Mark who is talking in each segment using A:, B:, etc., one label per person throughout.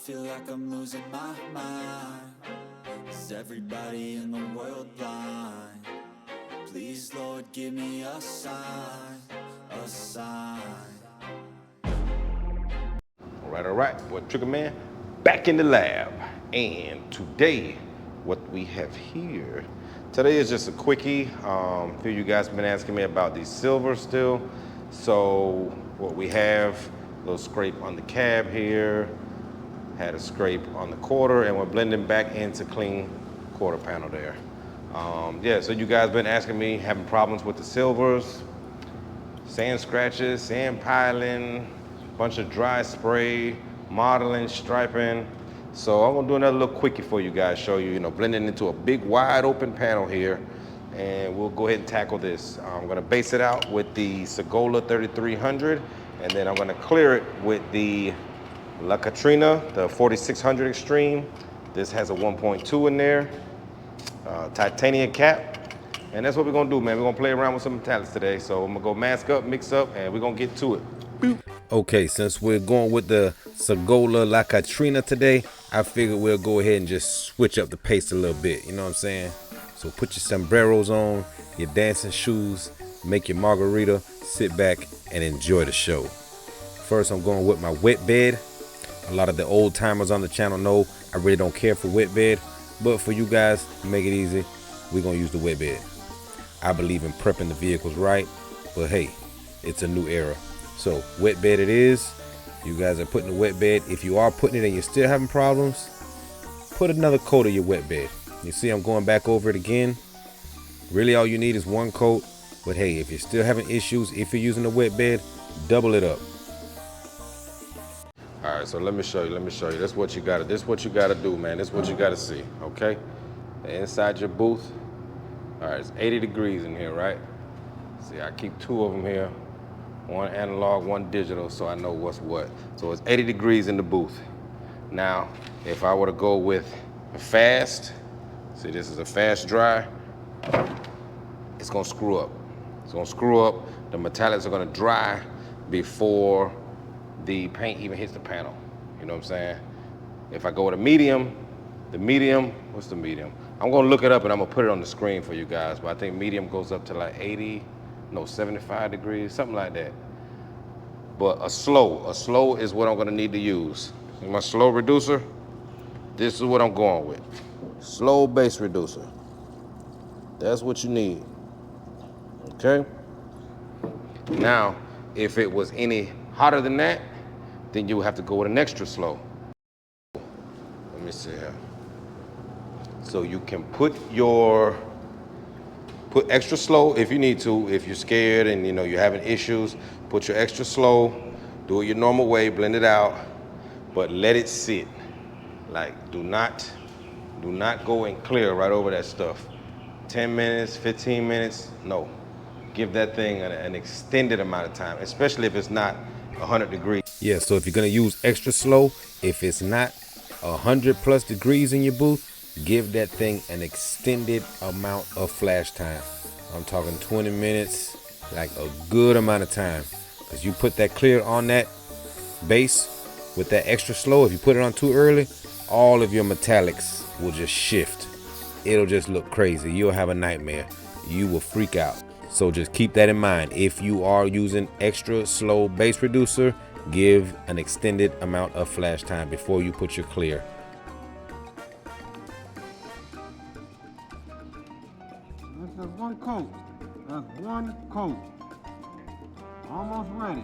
A: feel like I'm losing my mind. Is everybody in the world blind? Please, Lord, give me a sign, a sign.
B: All right, boy, Trigger Man, back in the lab. And today, what we have here, today is just a quickie. A few of you guys have been asking me about these silver still. So what we have, a little scrape on the cab here, had a scrape on the quarter, and we're blending back into clean quarter panel there. Yeah, so you guys been asking me, having problems with the silvers, sand scratches, sand piling, bunch of dry spray, modeling, striping. So I'm gonna do another little quickie for you guys, show you, blending into a big wide open panel here. And we'll go ahead and tackle this. I'm gonna base it out with the Segola 3300, and then I'm gonna clear it with the La Katrina, the 4600 Extreme. This has a 1.2 in there, titanium cap. And that's what we're gonna do, man. We're gonna play around with some metallics today. So I'm gonna go mask up, mix up, and we're gonna get to it. Boop. Okay, since we're going with the Segola La Katrina today, I figured we'll go ahead and just switch up the pace a little bit, you know what I'm saying? So put your sombreros on, your dancing shoes, make your margarita, sit back and enjoy the show. First, I'm going with my wet bed. A lot of the old timers on the channel know I really don't care for wet bed, but for you guys, to make it easy, we're gonna use the wet bed. I believe in prepping the vehicles right, but hey, it's a new era. So wet bed it is. You guys are putting the wet bed. If you are putting it and you're still having problems, put another coat of your wet bed. You see I'm going back over it again. Really all you need is one coat, but hey, if you're still having issues, if you're using the wet bed, double it up. All right, so let me show you. This is what you gotta do, man. This is what you gotta see, okay? Inside your booth. All right, it's 80 degrees in here, right? See, I keep two of them here. One analog, one digital, so I know what's what. So it's 80 degrees in the booth. Now, if I were to go with a fast, see this is a fast dry, it's gonna screw up. It's gonna screw up. The metallics are gonna dry before the paint even hits the panel. You know what I'm saying? If I go with a medium, what's the medium? I'm gonna look it up and I'm gonna put it on the screen for you guys, but I think medium goes up to like 75 degrees, something like that. But a slow is what I'm gonna need to use. My slow reducer, this is what I'm going with. Slow base reducer. That's what you need, okay? Now, if it was any hotter than that, then you would have to go with an extra slow. Let me see here. So you can put extra slow if you need to. If you're scared and you're having issues, put your extra slow, do it your normal way, blend it out, but let it sit. Like, do not go and clear right over that stuff. 10 minutes, 15 minutes, no. Give that thing an extended amount of time, especially if it's not 100 degrees. Yeah, so if you're gonna use extra slow, if it's not 100+ degrees in your booth, give that thing an extended amount of flash time. I'm talking 20 minutes, like a good amount of time. Because you put that clear on that base with that extra slow, if you put it on too early, all of your metallics will just shift. It'll just look crazy. You'll have a nightmare. You will freak out. So just keep that in mind. If you are using extra slow base reducer, give an extended amount of flash time before you put your clear.
C: That's one coat. That's one coat. Almost ready.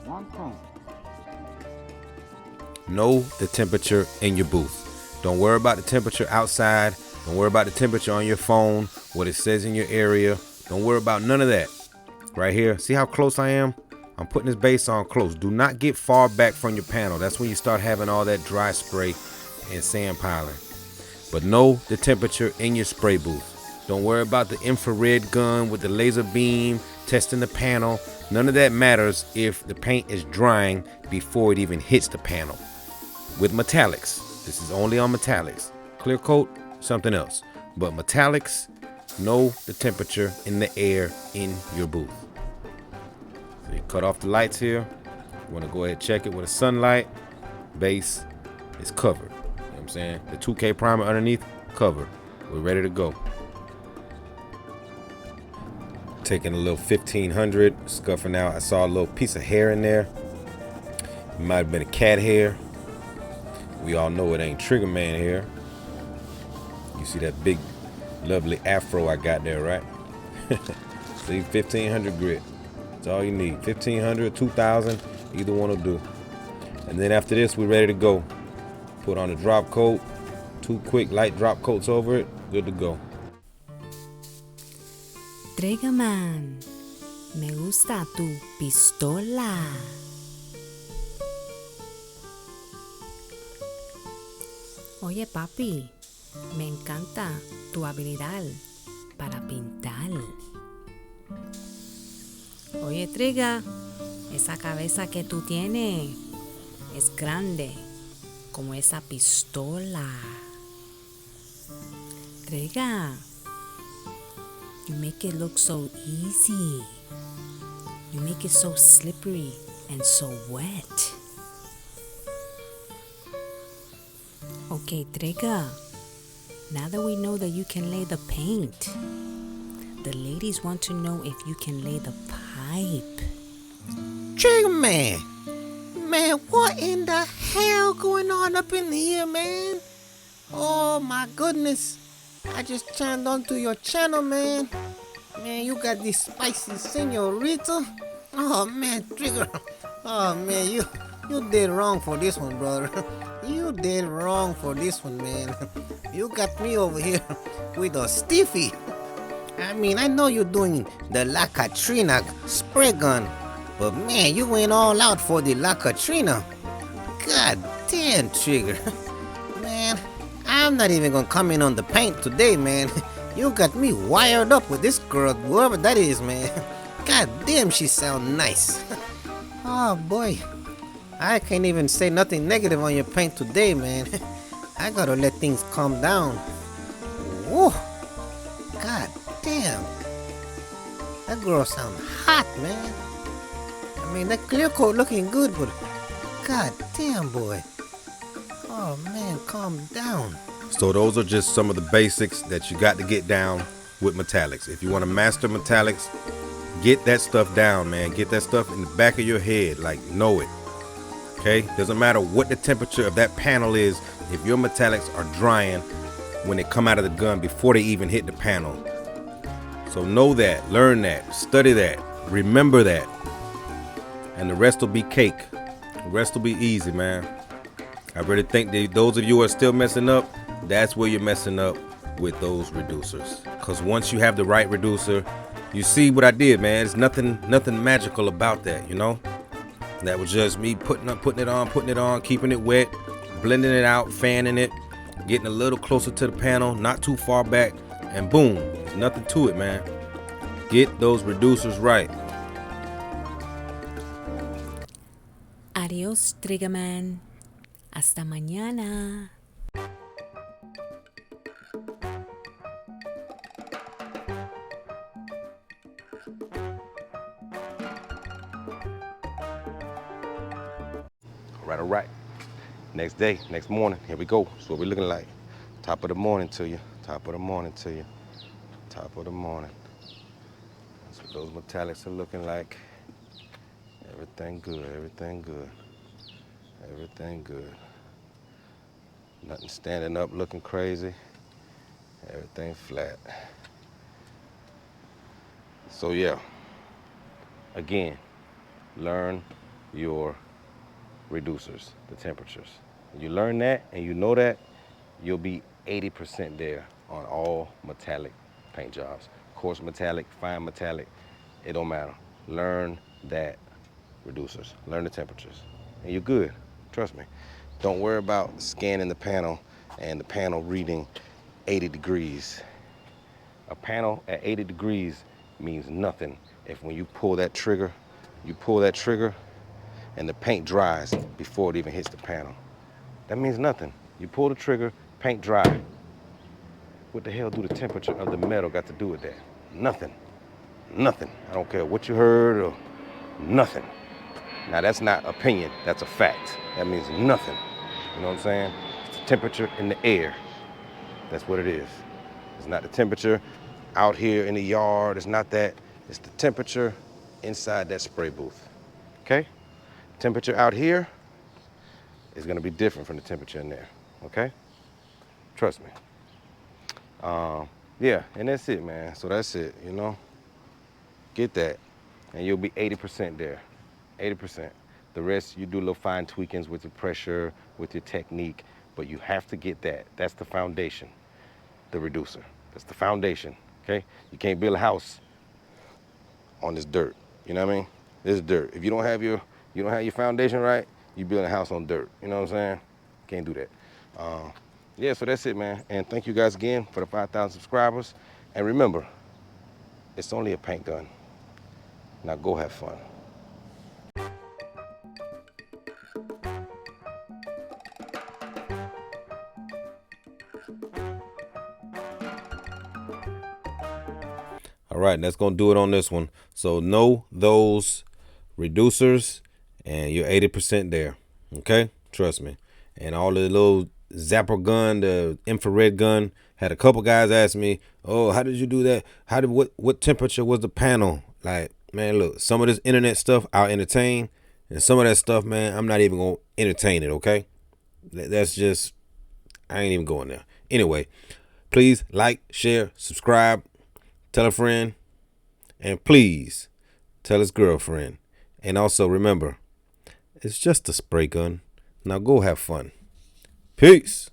C: One coat.
B: Know the temperature in your booth. Don't worry about the temperature outside. Don't worry about the temperature on your phone, what it says in your area. Don't worry about none of that. Right here, see how close I am? I'm putting this base on close. Do not get far back from your panel. That's when you start having all that dry spray and sand piling. But know the temperature in your spray booth. Don't worry about the infrared gun with the laser beam testing the panel. None of that matters if the paint is drying before it even hits the panel. With metallics, this is only on metallics. Clear coat, something else. But metallics, know the temperature in the air in your booth. So you cut off the lights here. You want to go ahead and check it with a sunlight. base is covered. You know what I'm saying? The 2K primer underneath, covered. We're ready to go. Taking a little 1500, scuffing out. I saw a little piece of hair in there. It might have been a cat hair. We all know it ain't Trigger Man hair. You see that big, lovely afro I got there, right? See, 1500 grit. That's all you need. 1500, 2000, either one will do. And then after this, we're ready to go. Put on a drop coat, 2 quick light drop coats over it, good to go.
D: Trigger Man, me gusta tu pistola. Oye, papi, me encanta tu habilidad para pintar. Oye, Trigger, esa cabeza que tú tienes es grande como esa pistola. Trigger, you make it look so easy. You make it so slippery and so wet. Okay, Trigger, now that we know that you can lay the paint, the ladies want to know if you can lay the pipe.
E: Trigger Man, man, what in the hell going on up in here, man? Oh my goodness, I just turned onto your channel, man. Man, you got this spicy senorita. Oh man, Trigger. Oh man, you did wrong for this one, brother. You did wrong for this one, man. You got me over here with a stiffy. I mean, I know you're doing the La Katrina spray gun, but man, you went all out for the La Katrina. God damn, Trigger. Man, I'm not even gonna comment on the paint today, man. You got me wired up with this girl, whoever that is, man. God damn, she sounds nice. Oh boy, I can't even say nothing negative on your paint today, man. I gotta let things calm down. Whoa, god damn, that girl sounds hot, man. I mean, that clear coat looking good, but god damn, boy. Oh man, calm down.
B: So those are just some of the basics that you got to get down with metallics. If you want to master metallics, get that stuff down, man. Get that stuff in the back of your head, like know it. Okay? Doesn't matter what the temperature of that panel is, if your metallics are drying when they come out of the gun before they even hit the panel. So know that, learn that, study that, remember that, and the rest will be cake. The rest will be easy, man. I really think that those of you who are still messing up, that's where you're messing up with those reducers. Because once you have the right reducer, you see what I did, man. There's nothing magical about that, you know? That was just me putting it on, keeping it wet, blending it out, fanning it, getting a little closer to the panel, not too far back, and boom, there's nothing to it, man. Get those reducers right.
D: Adios, Trigger Man. Hasta mañana.
B: All right. Next day, next morning, here we go. That's what we're looking like. Top of the morning to you. Top of the morning to you. Top of the morning. That's what those metallics are looking like. Everything good, everything good. Everything good. Nothing standing up looking crazy. Everything flat. So yeah, again, learn your reducers, the temperatures. When you learn that and you know that, you'll be 80% there on all metallic paint jobs. Coarse metallic, fine metallic, it don't matter. Learn that reducers, learn the temperatures, and you're good, trust me. Don't worry about scanning the panel and the panel reading 80 degrees. A panel at 80 degrees means nothing if when you pull that trigger and the paint dries before it even hits the panel. That means nothing. You pull the trigger, paint dry. What the hell do the temperature of the metal got to do with that? Nothing. Nothing. I don't care what you heard or nothing. Now that's not opinion, that's a fact. That means nothing. You know what I'm saying? It's the temperature in the air. That's what it is. It's not the temperature out here in the yard. It's not that. It's the temperature inside that spray booth. Okay? Temperature out here is gonna be different from the temperature in there. Okay? Trust me. Yeah, and that's it, man. So that's it, you know? Get that, and you'll be 80% there. 80%. The rest, you do little fine tweakings with your pressure, with your technique, but you have to get that. That's the foundation, the reducer. That's the foundation, okay? You can't build a house on this dirt, you know what I mean? This is dirt. If you don't have your foundation right, you build a house on dirt, you know what I'm saying? Can't do that. Yeah, so that's it, man. And thank you guys again for the 5,000 subscribers. And remember, it's only a paint gun. Now go have fun. All right, that's gonna do it on this one. So know those reducers and you're 80% there, okay? Trust me. And all the little zapper gun, the infrared gun, had a couple guys ask me, oh, how did you do that? What temperature was the panel? Like, man, look, some of this internet stuff I'll entertain, and some of that stuff, man, I'm not even gonna entertain it, okay? That's just, I ain't even going there. Anyway, please like, share, subscribe, tell a friend, and please tell his girlfriend. And also remember, it's just a spray gun. Now go have fun. Peace.